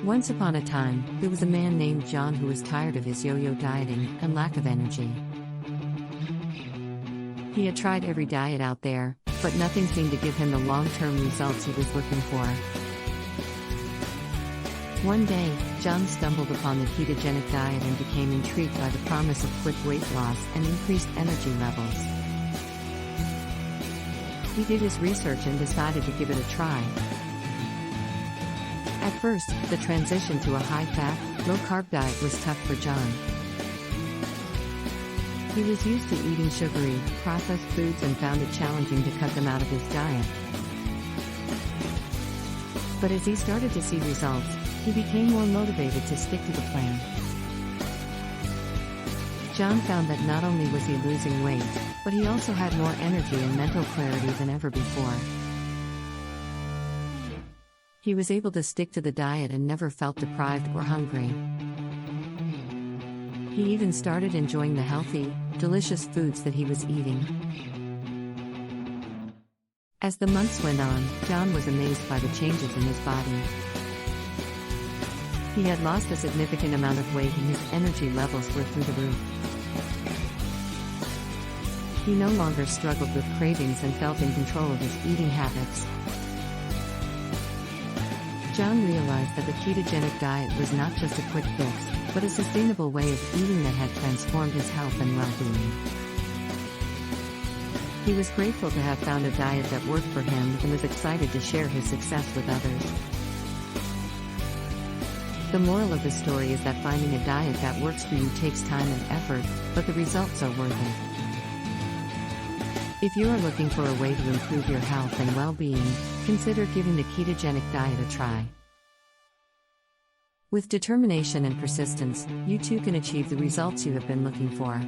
Once upon a time, there was a man named John who was tired of his yo-yo dieting and lack of energy. He had tried every diet out there, but nothing seemed to give him the long-term results he was looking for. One day, John stumbled upon the ketogenic diet and became intrigued by the promise of quick weight loss and increased energy levels. He did his research and decided to give it a try. At first, the transition to a high-fat, low-carb diet was tough for John. He was used to eating sugary, processed foods and found it challenging to cut them out of his diet. But as he started to see results, he became more motivated to stick to the plan. John found that not only was he losing weight, but he also had more energy and mental clarity than ever before. He was able to stick to the diet and never felt deprived or hungry. He even started enjoying the healthy, delicious foods that he was eating. As the months went on, John was amazed by the changes in his body. He had lost a significant amount of weight and his energy levels were through the roof. He no longer struggled with cravings and felt in control of his eating habits. John realized that the ketogenic diet was not just a quick fix, but a sustainable way of eating that had transformed his health and well-being. He was grateful to have found a diet that worked for him and was excited to share his success with others. The moral of the story is that finding a diet that works for you takes time and effort, but the results are worth it. If you are looking for a way to improve your health and well-being, consider giving the ketogenic diet a try. With determination and persistence, you too can achieve the results you have been looking for.